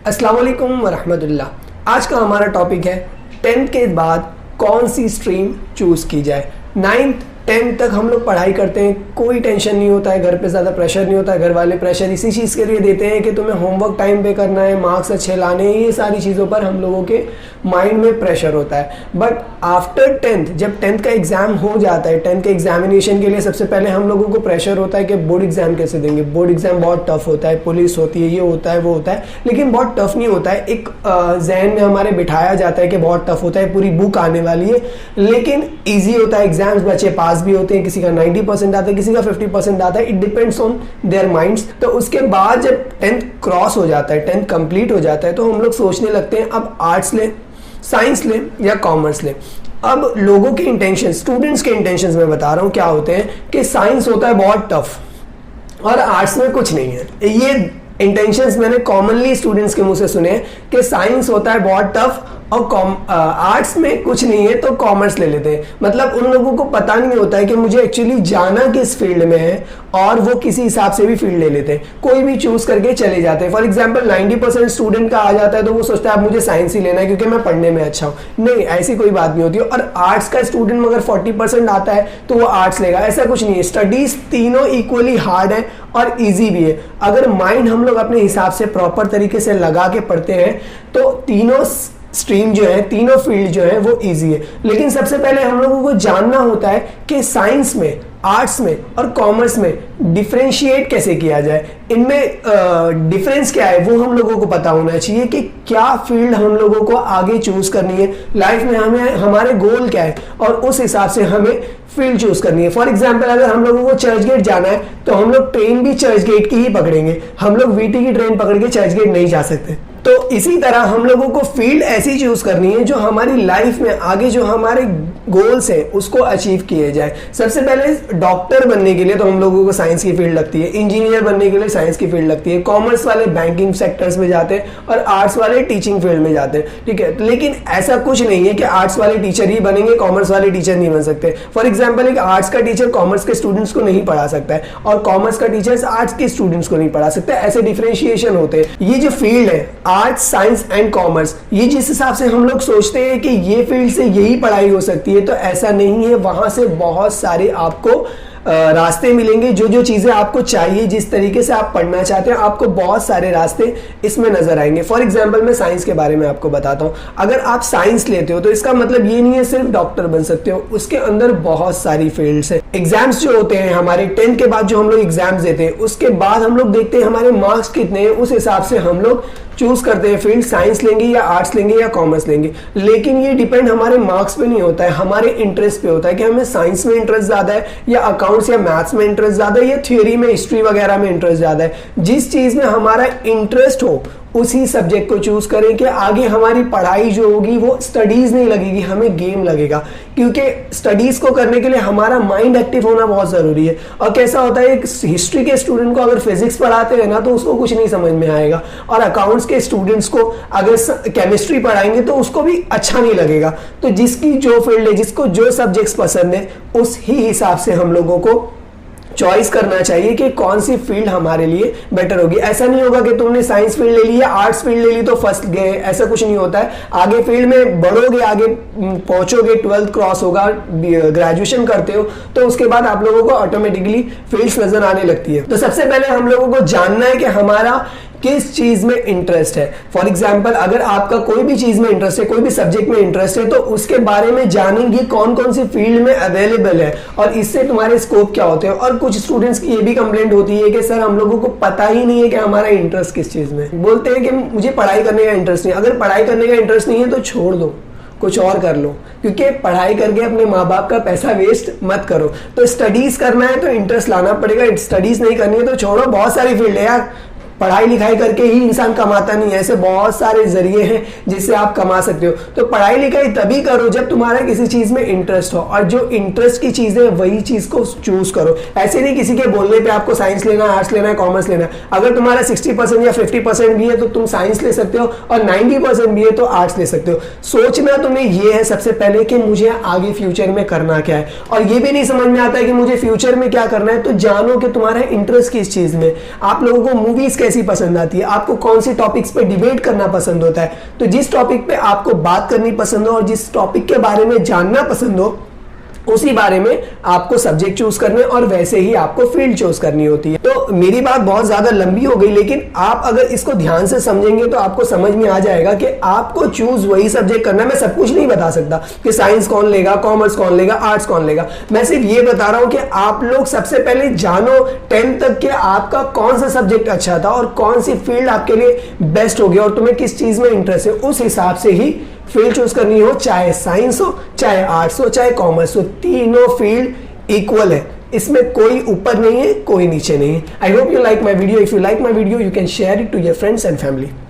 अस्सलाम वालेकुम वरहमतुल्लाह। आज का हमारा टॉपिक है 10th के बाद कौन सी स्ट्रीम चूज़ की जाए। 9th 10th तक हम लोग पढ़ाई करते हैं, कोई टेंशन नहीं होता है, घर पे ज़्यादा प्रेशर नहीं होता है। घर वाले प्रेशर इसी चीज़ के लिए देते हैं कि तुम्हें होमवर्क टाइम पे करना है, मार्क्स अच्छे लाने हैं, ये सारी चीज़ों पर हम लोगों के माइंड में प्रेशर होता है। बट आफ्टर 10th जब 10th का एग्ज़ाम हो जाता है, 10th के एग्जामिनेशन के लिए सबसे पहले हम लोगों को प्रेशर होता है कि बोर्ड एग्ज़ाम कैसे देंगे। बोर्ड एग्ज़ाम बहुत टफ होता है, पुलिस होती है, ये होता है वो होता है, लेकिन बहुत टफ नहीं होता है। एक जहन में हमारे बिठाया जाता है कि बहुत टफ होता है, पूरी बुक आने वाली है, लेकिन ईजी होता है। एग्जाम्स बच्चे पास भी होते हैं, किसी का 90% आता है, किसी का 50% आता है, it depends on their minds. तो उसके बाद जब 10th क्रॉस हो जाता है, 10th कंप्लीट हो जाता है, तो हम लोग सोचने लगते हैं अब आर्ट्स ले, साइंस ले या कॉमर्स ले। अब लोगों के इंटेंशन, स्टूडेंट्स के इंटेंशंस में बता रहा हूं क्या होते हैं कि साइंस होता है बहुत टफ और आर्ट्स में कुछ नहीं है। ये इंटेंशंस मैंने कॉमनली स्टूडेंट्स के मुंह से सुने हैं कि साइंस होता है बहुत टफ और आर्ट्स में कुछ नहीं है तो कॉमर्स ले लेते हैं। मतलब उन लोगों को पता नहीं होता है कि मुझे एक्चुअली जाना किस फील्ड में है और वो किसी हिसाब से भी फील्ड ले लेते हैं, कोई भी चूज करके चले जाते हैं। फॉर एग्जांपल 90% स्टूडेंट का आ जाता है तो वो सोचता है अब मुझे साइंस ही लेना है क्योंकि मैं पढ़ने में अच्छा हूं। नहीं, ऐसी कोई बात नहीं होती है। और आर्ट्स का स्टूडेंट अगर 40% आता है तो वो आर्ट्स लेगा, ऐसा कुछ नहीं है। स्टडीज तीनों इक्वली हार्ड है और ईजी भी है। अगर माइंड हम लोग अपने हिसाब से प्रॉपर तरीके से लगा के पढ़ते हैं तो तीनों स्ट्रीम जो है, तीनों फील्ड जो है वो इजी है। लेकिन सबसे पहले हम लोगों को जानना होता है कि साइंस में, आर्ट्स में और कॉमर्स में डिफरेंशिएट कैसे किया जाए, इनमें डिफरेंस क्या है वो हम लोगों को पता होना चाहिए कि क्या फील्ड हम लोगों को आगे चूज करनी है, लाइफ में हमें हमारे गोल क्या है और उस हिसाब से हमें फील्ड चूज करनी है। फॉर एग्जांपल अगर हम लोगों को चर्च गेट जाना है तो हम लोग ट्रेन भी चर्च गेट की ही पकड़ेंगे, हम लोग वीटी की ट्रेन पकड़ के चर्च गेट नहीं जा सकते। तो इसी तरह हम लोगों को फील्ड ऐसी चूज करनी है जो हमारी लाइफ में आगे जो हमारे गोल्स हैं उसको अचीव किए जाए। सबसे पहले डॉक्टर बनने के लिए तो हम लोगों को साइंस की फील्ड लगती है, इंजीनियर बनने के लिए साइंस की फील्ड लगती है, कॉमर्स वाले बैंकिंग सेक्टर्स में जाते हैं और आर्ट्स वाले टीचिंग फील्ड में जाते हैं। ठीक है, लेकिन ऐसा कुछ नहीं है कि आर्ट्स वाले टीचर ही बनेंगे, कॉमर्स वाले टीचर नहीं बन सकते। फॉर एग्जाम्पल एक आर्ट्स का टीचर कॉमर्स के स्टूडेंट्स को नहीं पढ़ा सकता है और कॉमर्स का टीचर आर्ट्स के स्टूडेंट्स को नहीं पढ़ा सकता। ऐसे डिफरेंशिएशन होते हैं। ये जो फील्ड है आर्ट्स, साइंस एंड कॉमर्स, ये जिस हिसाब से हम लोग सोचते हैं कि ये फील्ड से यही पढ़ाई हो सकती है, तो ऐसा नहीं है। वहां से बहुत सारे आपको रास्ते मिलेंगे। जो जो चीजें आपको चाहिए, जिस तरीके से आप पढ़ना चाहते हैं, आपको बहुत सारे रास्ते इसमें नजर आएंगे। फॉर एग्जांपल मैं साइंस के बारे में आपको बताता हूं। अगर आप साइंस लेते हो तो इसका मतलब ये नहीं है सिर्फ डॉक्टर बन सकते हो, उसके अंदर बहुत सारी फील्ड्स है। एग्जाम्स जो होते हैं हमारे 10th के बाद जो हम लोग एग्जाम्स देते हैं, उसके बाद हम लोग देखते हैं हमारे मार्क्स कितने हैं, उस हिसाब से हम लोग चूज करते हैं फील्ड, साइंस लेंगे या आर्ट्स लेंगे या कॉमर्स लेंगे। लेकिन ये डिपेंड हमारे मार्क्स पे नहीं होता है, हमारे इंटरेस्ट पे होता है कि हमें साइंस में इंटरेस्ट ज्यादा है या अकाउंट्स या मैथ्स में इंटरेस्ट ज्यादा है या थ्योरी में, हिस्ट्री वगैरह में इंटरेस्ट ज्यादा है। जिस चीज में हमारा इंटरेस्ट हो उसी सब्जेक्ट को चूज करें कि आगे हमारी पढ़ाई जो होगी वो स्टडीज नहीं लगेगी, हमें गेम लगेगा। क्योंकि स्टडीज को करने के लिए हमारा माइंड एक्टिव होना बहुत जरूरी है। और कैसा होता है, एक हिस्ट्री के स्टूडेंट को अगर फिजिक्स पढ़ाते हैं ना तो उसको कुछ नहीं समझ में आएगा, और अकाउंट्स के स्टूडेंट्स को अगर केमिस्ट्री पढ़ाएंगे तो उसको भी अच्छा नहीं लगेगा। तो जिसकी जो फील्ड है, जिसको जो सब्जेक्ट्स पसंद है, उस ही हिसाब से हम लोगों को चॉइस करना चाहिए कि कौन सी फील्ड हमारे लिए बेटर होगी। ऐसा नहीं होगा कि तुमने साइंस फील्ड ले ली या आर्ट्स फील्ड ले ली तो फर्स्ट गए, ऐसा कुछ नहीं होता है। आगे फील्ड में बढ़ोगे, आगे पहुंचोगे, 12th क्रॉस होगा, ग्रेजुएशन करते हो तो उसके बाद आप लोगों को ऑटोमेटिकली फील्ड्स नजर आने लगती है। तो सबसे पहले हम लोगों को जानना है कि हमारा किस चीज में इंटरेस्ट है। फॉर एग्जाम्पल अगर आपका कोई भी चीज में इंटरेस्ट है, कोई भी सब्जेक्ट में इंटरेस्ट है, तो उसके बारे में जानेंगे कौन कौन सी फील्ड में अवेलेबल है और इससे तुम्हारे स्कोप क्या होते हैं। और कुछ स्टूडेंट्स की ये भी कंप्लेंट होती है कि सर हम लोगों को पता ही नहीं है कि हमारा इंटरेस्ट किस चीज में। बोलते हैं कि मुझे पढ़ाई करने का इंटरेस्ट नहीं। अगर पढ़ाई करने का इंटरेस्ट नहीं है तो छोड़ दो, कुछ और कर लो, क्योंकि पढ़ाई करके अपने माँ बाप का पैसा वेस्ट मत करो। तो स्टडीज करना है तो इंटरेस्ट लाना पड़ेगा, स्टडीज नहीं करनी है तो छोड़ो। बहुत सारी फील्ड है यार, पढ़ाई लिखाई करके ही इंसान कमाता नहीं है, ऐसे बहुत सारे जरिए हैं जिससे आप कमा सकते हो। तो पढ़ाई लिखाई तभी करो जब तुम्हारा किसी चीज में इंटरेस्ट हो, और जो इंटरेस्ट की चीज है वही चीज को चूज करो। ऐसे नहीं किसी के बोलने पे आपको साइंस लेना है, आर्ट्स लेना है, कॉमर्स लेना है। अगर तुम्हारा 60% या 50% भी है तो तुम साइंस ले सकते हो, और 90% भी है तो आर्ट्स ले सकते हो। सोचना तुम्हें ये है सबसे पहले कि मुझे आगे फ्यूचर में करना क्या है। और ये भी नहीं समझ में आता है कि मुझे फ्यूचर में क्या करना है, तो जानो कि तुम्हारा इंटरेस्ट किस चीज में। आप लोगों को मूवीज कैसी पसंद आती है, आपको कौन सी टॉपिक्स पे डिबेट करना पसंद होता है। तो जिस टॉपिक पे आपको बात करनी पसंद हो और जिस टॉपिक के बारे में जानना पसंद हो, उसी बारे में आपको सब्जेक्ट चूज करने और वैसे ही आपको फील्ड चूज करनी होती है। तो मेरी बात बहुत ज्यादा लंबी हो गई, लेकिन आप अगर इसको ध्यान से समझेंगे तो आपको समझ में आ जाएगा कि आपको चूज वही सब्जेक्ट करना है। मैं सब कुछ नहीं बता सकता कि साइंस कौन लेगा, कॉमर्स कौन लेगा, आर्ट्स कौन लेगा। मैं सिर्फ ये बता रहा हूं कि आप लोग सबसे पहले जानो 10th तक के आपका कौन सा सब्जेक्ट अच्छा था और कौन सी फील्ड आपके लिए बेस्ट होगी और तुम्हें किस चीज में इंटरेस्ट है। उस हिसाब से ही फील्ड चूज करनी हो, चाहे साइंस हो, चाहे आर्ट्स हो, चाहे कॉमर्स हो। तीनों फील्ड इक्वल है, इसमें कोई ऊपर नहीं है, कोई नीचे नहीं है। I hope you like my video. If you like my video, you can share it to your friends and family.